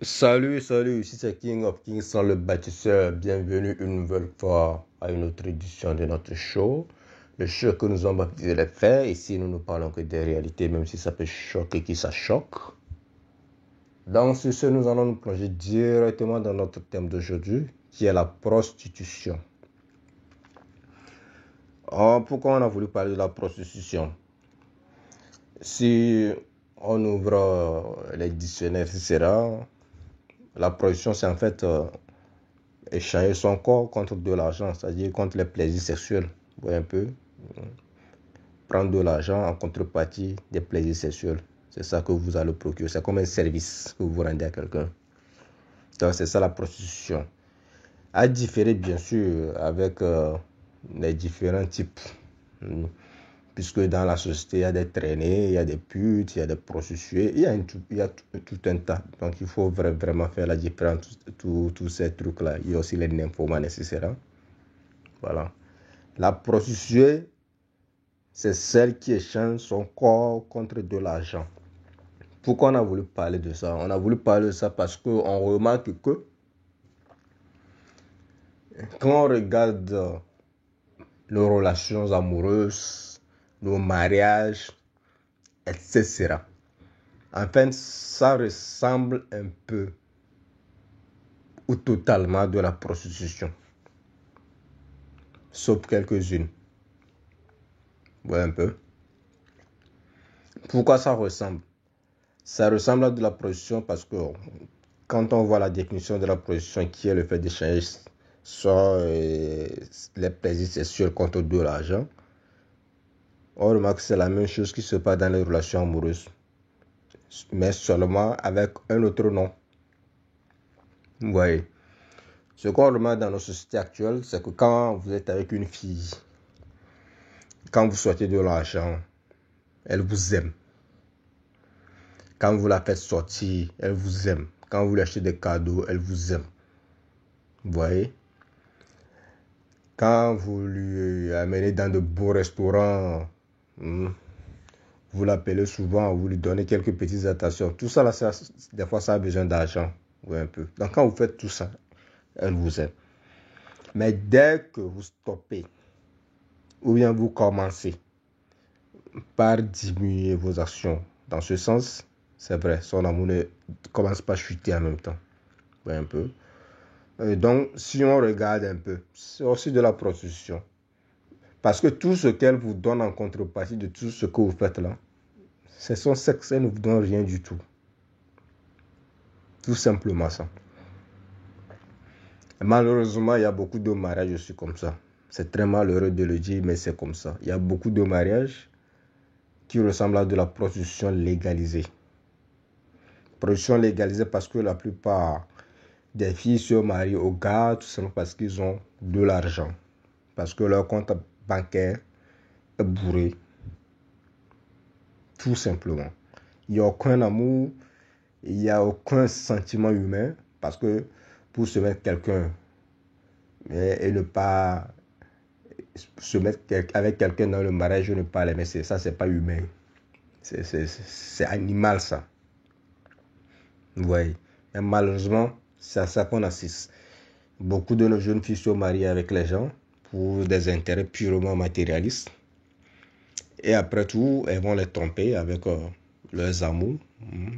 Salut, ici c'est King of Kings sans le bâtisseur. Bienvenue une nouvelle fois à une autre édition de notre show. Le show que nous avons baptisé les faits. Ici, nous ne parlons que des réalités, même si ça peut choquer qui ça choque. Dans ce, nous allons nous plonger directement dans notre thème d'aujourd'hui, qui est la prostitution. Pourquoi on a voulu parler de la prostitution? Si on ouvre les dictionnaires, etc., la prostitution, c'est en fait échanger son corps contre de l'argent, c'est-à-dire contre les plaisirs sexuels. Vous voyez un peu? Prendre de l'argent en contrepartie des plaisirs sexuels. C'est ça que vous allez procurer. C'est comme un service que vous rendez à quelqu'un. Donc, c'est ça la prostitution. À différer, bien sûr, avec les différents types. Puisque dans la société, il y a des traînées, il y a des putes, il y a des prostituées, il y a tout un tas. Donc, il faut vraiment faire la différence, tous ces trucs-là. Il y a aussi les nymphomanes, etc. Voilà. La prostituée, c'est celle qui échange son corps contre de l'argent. Pourquoi on a voulu parler de ça? On a voulu parler de ça parce qu'on remarque que quand on regarde nos relations amoureuses, nos mariages, etc., en fait, ça ressemble un peu ou totalement de la prostitution. Sauf quelques-unes. Vous voyez un peu? Pourquoi ça ressemble? Ça ressemble à de la prostitution parce que quand on voit la définition de la prostitution qui est le fait d'échanger soit les plaisirs sexuels contre de l'argent, on remarque que c'est la même chose qui se passe dans les relations amoureuses, mais seulement avec un autre nom. Vous voyez? Ce qu'on remarque dans nos sociétés actuelles, c'est que quand vous êtes avec une fille, quand vous sortez de l'argent, elle vous aime. Quand vous la faites sortir, elle vous aime. Quand vous lui achetez des cadeaux, elle vous aime. Vous voyez? Quand vous lui amenez dans de beaux restaurants, vous l'appelez souvent, vous lui donnez quelques petites attentions. Tout ça, là, des fois, ça a besoin d'argent. Vous voyez un peu. Donc, quand vous faites tout ça, elle vous aime. Mais dès que vous stoppez, ou bien vous commencez par diminuer vos actions dans ce sens, c'est vrai, son amour ne commence pas à chuter en même temps. Vous voyez un peu. Donc, si on regarde un peu, c'est aussi de la prostitution. Parce que tout ce qu'elle vous donne en contrepartie de tout ce que vous faites là, c'est son sexe, elle ne vous donne rien du tout. Tout simplement ça. Et malheureusement, il y a beaucoup de mariages aussi comme ça. C'est très malheureux de le dire, mais c'est comme ça. Il y a beaucoup de mariages qui ressemblent à de la prostitution légalisée. Prostitution légalisée parce que la plupart des filles se marient aux gars tout simplement parce qu'ils ont de l'argent. Parce que leur compte bancaire est bourré. Tout simplement. Il n'y a aucun amour, il n'y a aucun sentiment humain. Parce que pour se mettre quelqu'un et ne pas se mettre avec quelqu'un dans le mariage, ne pas l'aimer, ça, c'est pas humain. C'est animal, ça. Vous voyez. Et malheureusement, c'est à ça qu'on assiste. Beaucoup de nos jeunes filles se marient avec les gens pour des intérêts purement matérialistes. Et après tout, elles vont les tromper avec leurs amours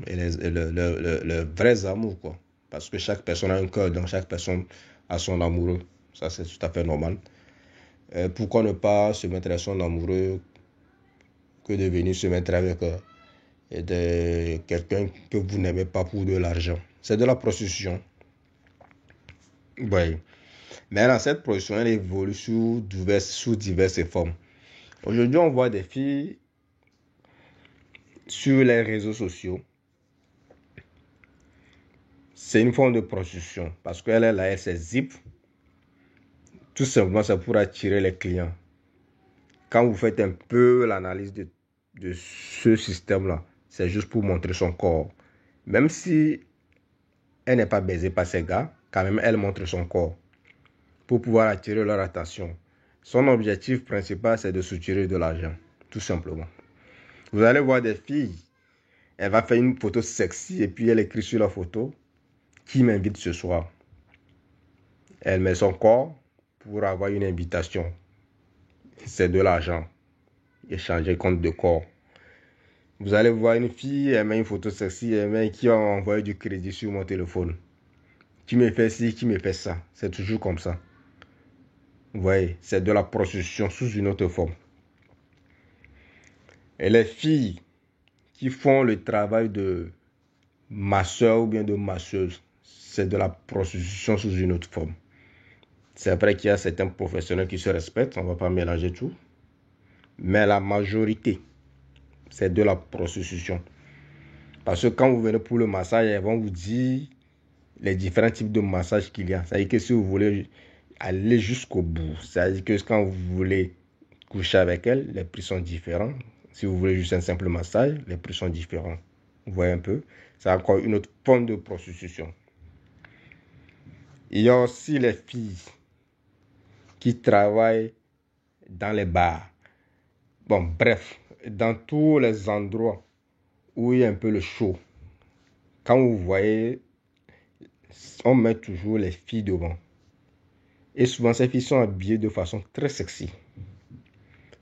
et leurs vrais amours, quoi. Parce que chaque personne a un cœur, donc chaque personne a son amoureux. Ça, c'est tout à fait normal. Pourquoi ne pas se mettre à son amoureux que de venir se mettre avec quelqu'un que vous n'aimez pas pour de l'argent? C'est de la prostitution. Oui. Mais dans cette prostitution, elle évolue sous diverses formes. Aujourd'hui, on voit des filles sur les réseaux sociaux. C'est une forme de prostitution parce qu'elle est là, elle se zip. Tout simplement, c'est pour attirer les clients. Quand vous faites un peu l'analyse de ce système-là, c'est juste pour montrer son corps. Même si elle n'est pas baisée par ces gars, quand même, elle montre son corps pour pouvoir attirer leur attention. Son objectif principal, c'est de soutirer de l'argent, tout simplement. Vous allez voir des filles, elle va faire une photo sexy et puis elle écrit sur la photo qui m'invite ce soir. Elle met son corps pour avoir une invitation. C'est de l'argent. Échanger contre de corps. Vous allez voir une fille, elle met une photo sexy, elle met qui a envoyé du crédit sur mon téléphone. Qui me fait ci, qui me fait ça. C'est toujours comme ça. Vous voyez, c'est de la prostitution sous une autre forme. Et les filles qui font le travail de masseur ou bien de masseuse, c'est de la prostitution sous une autre forme. C'est vrai qu'il y a certains professionnels qui se respectent, on ne va pas mélanger tout. Mais la majorité, c'est de la prostitution. Parce que quand vous venez pour le massage, elles vont vous dire les différents types de massages qu'il y a. C'est-à-dire que si vous voulez aller jusqu'au bout, c'est-à-dire que quand vous voulez coucher avec elle, les prix sont différents. Si vous voulez juste un simple massage, les prix sont différents. Vous voyez un peu? C'est encore une autre forme de prostitution. Il y a aussi les filles qui travaillent dans les bars. Bon, bref, dans tous les endroits où il y a un peu le chaud. Quand vous voyez, on met toujours les filles devant. Et souvent, ces filles sont habillées de façon très sexy.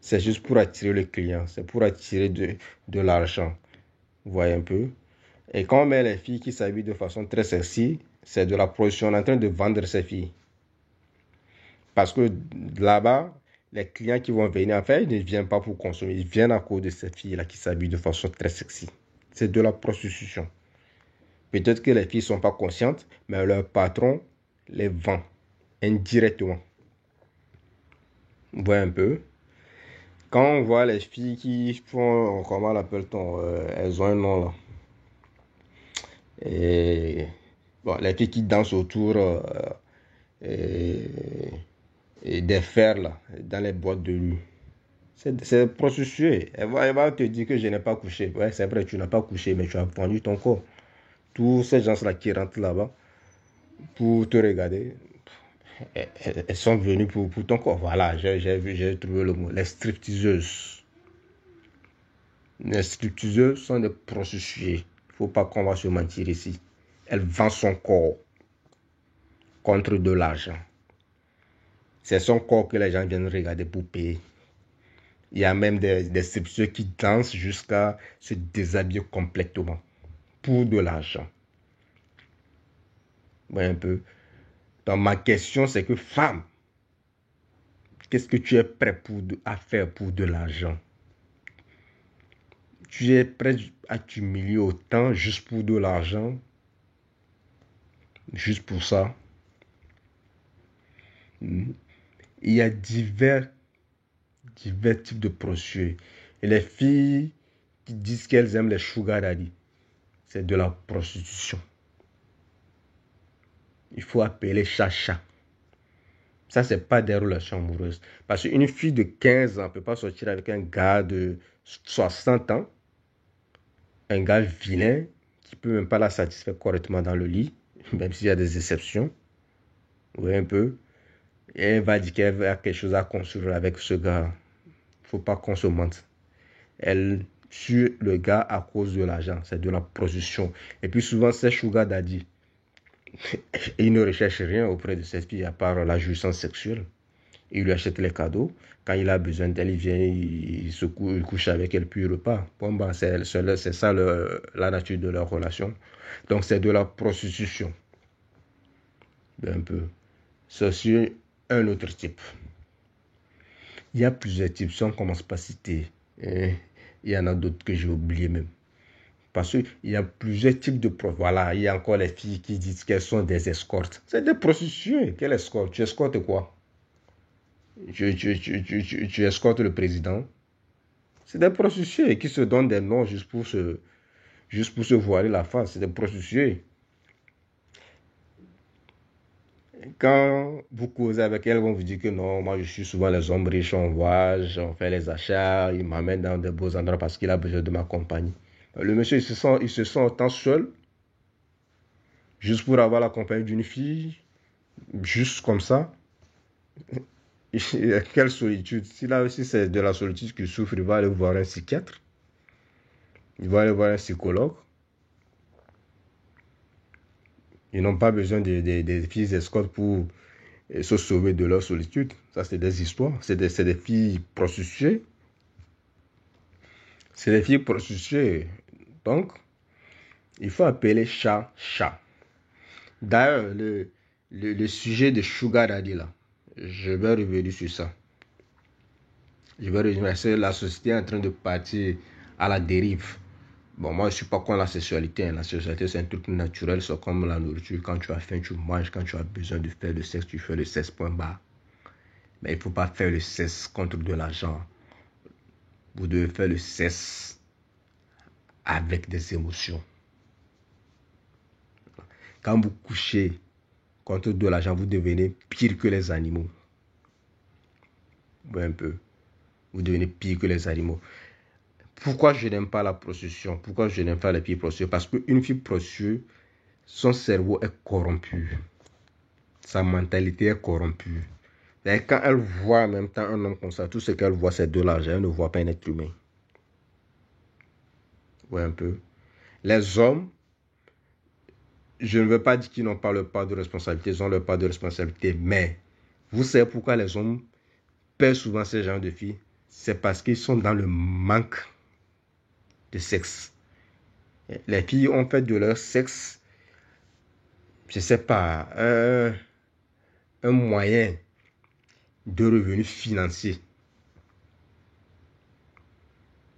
C'est juste pour attirer le client. C'est pour attirer de l'argent. Vous voyez un peu? Et quand on met les filles qui s'habillent de façon très sexy, c'est de la production. On est en train de vendre ces filles. Parce que là-bas, les clients qui vont venir, en fait, ils ne viennent pas pour consommer. Ils viennent à cause de ces filles-là qui s'habillent de façon très sexy. C'est de la prostitution. Peut-être que les filles ne sont pas conscientes, mais leur patron les vend indirectement. Vous voyez un peu? Quand on voit les filles qui font, comment l'appelle-t-on, elles ont un nom là. Et, bon, les filles qui dansent autour et des fers là, dans les boîtes de nuit. C'est prostitué. Elle va te dire que je n'ai pas couché. Ouais, c'est vrai, tu n'as pas couché, mais tu as vendu ton corps. Tous ces gens-là qui rentrent là-bas pour te regarder, elles sont venues pour ton corps. Voilà, j'ai trouvé le mot. Les stripteaseuses. Les stripteaseuses sont des prostituées. Il ne faut pas qu'on va se mentir ici. Elle vend son corps contre de l'argent. C'est son corps que les gens viennent regarder pour payer. Il y a même des stripteaseuses qui dansent jusqu'à se déshabiller complètement pour de l'argent. Vous voyez un peu. Donc ma question c'est que femme, qu'est-ce que tu es prêt à faire pour de l'argent? Tu es prêt à t'humilier autant juste pour de l'argent? Juste pour ça? Il y a divers types de prostituées. Et les filles qui disent qu'elles aiment les sugar daddy, c'est de la prostitution. Il faut appeler chacha. Ça, ce n'est pas des relations amoureuses. Parce qu'une fille de 15 ans ne peut pas sortir avec un gars de 60 ans, un gars vilain, qui ne peut même pas la satisfaire correctement dans le lit, même s'il y a des exceptions. Oui, un peu. Et elle va dire qu'elle a quelque chose à construire avec ce gars. Il ne faut pas qu'on se mente. Elle tue le gars à cause de l'argent. C'est de la prostitution. Et puis souvent, c'est sugar daddy. Il ne recherche rien auprès de cette fille à part la jouissance sexuelle. Il lui achète les cadeaux. Quand il a besoin d'elle, il vient, il couche avec elle, puis il repart. Bon, ben, c'est ça la nature de leur relation. Donc, c'est de la prostitution. Un peu. C'est aussi un autre type. Il y a plusieurs types. Si on ne commence pas à citer, il y en a d'autres que j'ai oubliés même. Parce qu'il y a plusieurs types de prostituées. Voilà, il y a encore les filles qui disent qu'elles sont des escortes. C'est des prostituées. Quelle escorte? Tu escortes quoi? Tu escortes le président. C'est des prostituées qui se donnent des noms juste pour se voiler la face. C'est des prostituées. Quand vous causez avec elles, elles vont vous dire que non, moi je suis souvent les hommes riches, on voyage, on fait les achats, il m'amène dans de beaux endroits parce qu'il a besoin de ma compagnie. Le monsieur, il se sent autant seul, juste pour avoir la compagnie d'une fille, juste comme ça. Quelle solitude. Si là aussi c'est de la solitude qu'il souffre, il va aller voir un psychiatre. Il va aller voir un psychologue. Ils n'ont pas besoin des filles escortes pour se sauver de leur solitude. Ça, c'est des histoires. C'est des filles prostituées. C'est des filles prostituées. Donc, il faut appeler chat, chat. D'ailleurs, le sujet de Sugar Daddy, là, je vais revenir sur ça. Je vais revenir parce que la société est en train de partir à la dérive. Bon, moi, je ne suis pas contre la sexualité. La sexualité, c'est un truc naturel. C'est comme la nourriture. Quand tu as faim, tu manges. Quand tu as besoin de faire le sexe, tu fais le sexe, point barre. Mais il ne faut pas faire le sexe contre de l'argent. Vous devez faire le sexe avec des émotions. Quand vous couchez contre de l'argent, vous devenez pire que les animaux. Un peu. Vous devenez pire que les animaux. Pourquoi je n'aime pas la prostitution? Pourquoi je n'aime pas les filles prostituées? Parce qu'une fille prostituée, son cerveau est corrompu. Sa mentalité est corrompue. Et quand elle voit en même temps un homme comme ça, tout ce qu'elle voit, c'est de l'argent. Elle ne voit pas un être humain. Ouais, un peu. Les hommes, je ne veux pas dire qu'ils n'ont pas leur part de responsabilité. Ils ont leur part de responsabilité. Mais vous savez pourquoi les hommes perdent souvent ces genres de filles? C'est parce qu'ils sont dans le manque de sexe. Les filles ont fait de leur sexe, je ne sais pas, un moyen de revenu financier.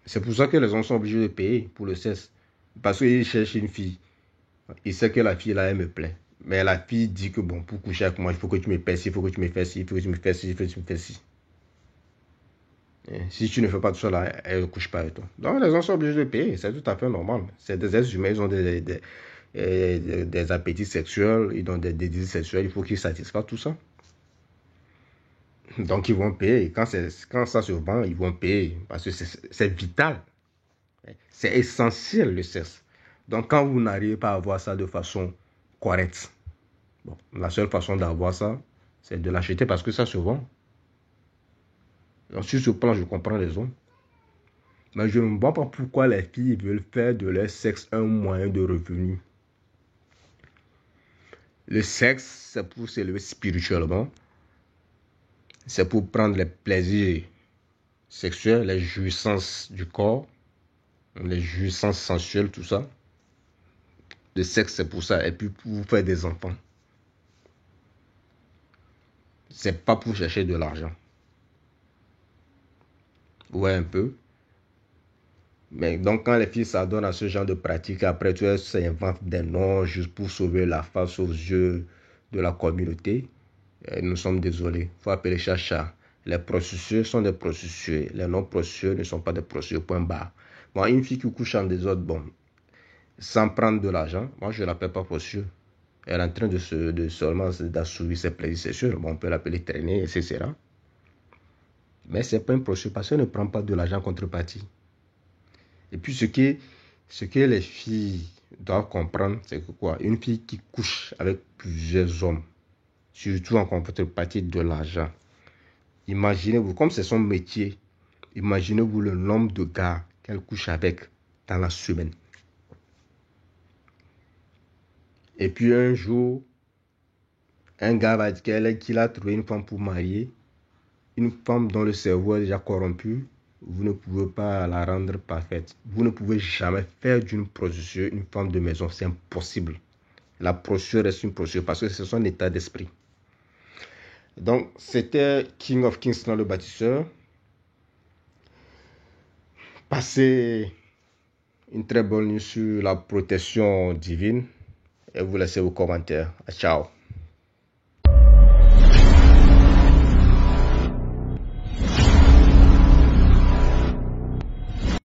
C'est pour ça que les hommes sont obligés de payer pour le sexe. Parce qu'ils cherchent une fille. Ils savent que la fille là, elle me plaît. Mais la fille dit que bon, pour coucher avec moi, il faut que tu me payes ci, il faut que tu me fasses ci, il faut que tu me fasses ci, il faut que tu me fasses ci. Et si tu ne fais pas tout ça là, elle ne couche pas avec toi. Donc les hommes sont obligés de payer. C'est tout à fait normal. C'est des êtres humains, ils ont des appétits sexuels, ils ont des désirs sexuels, il faut qu'ils satisfassent tout ça. Donc ils vont payer. Quand ça se vend, ils vont payer. Parce que c'est vital. C'est essentiel le sexe. Donc quand vous n'arrivez pas à avoir ça de façon correcte, bon, la seule façon d'avoir ça, c'est de l'acheter parce que ça se vend. Donc sur ce plan, je comprends les hommes. Mais je ne vois pas pourquoi les filles veulent faire de leur sexe un moyen de revenu. Le sexe, c'est pour s'élever spirituellement. C'est pour prendre les plaisirs sexuels, les jouissances du corps, les jouissances sensuelles, tout ça. Le sexe, c'est pour ça. Et puis pour vous faire des enfants. C'est pas pour chercher de l'argent. Ouais, un peu. Mais donc, quand les filles s'adonnent à ce genre de pratique, après, tu s'inventent des noms juste pour sauver la face aux yeux de la communauté. Et nous sommes désolés. Il faut appeler chat chat. Les prostituées sont des prostituées. Les non-prostituées ne sont pas des prostituées. Point barre. Moi, une fille qui couche en désordre, bon, sans prendre de l'argent, moi, je ne l'appelle pas prostituée. Elle est en train de seulement d'assouvir ses plaisirs sexuels. Bon, on peut l'appeler traîner, etc. Mais ce n'est pas une prostituée parce qu'elle ne prend pas de l'argent en contrepartie. Et puis, ce que les filles doivent comprendre, c'est que quoi? Une fille qui couche avec plusieurs hommes, surtout en contrepartie de l'argent. Imaginez-vous, comme c'est son métier, imaginez-vous le nombre de gars qu'elle couche avec dans la semaine. Et puis un jour, un gars va dire qu'il a trouvé une femme pour marier, une femme dont le cerveau est déjà corrompu. Vous ne pouvez pas la rendre parfaite. Vous ne pouvez jamais faire d'une prostituée une femme de maison. C'est impossible. La prostituée reste une prostituée parce que c'est son état d'esprit. Donc, c'était King of Kings dans le bâtisseur. Passez une très bonne nuit sur la protection divine et vous laissez vos commentaires. Ciao.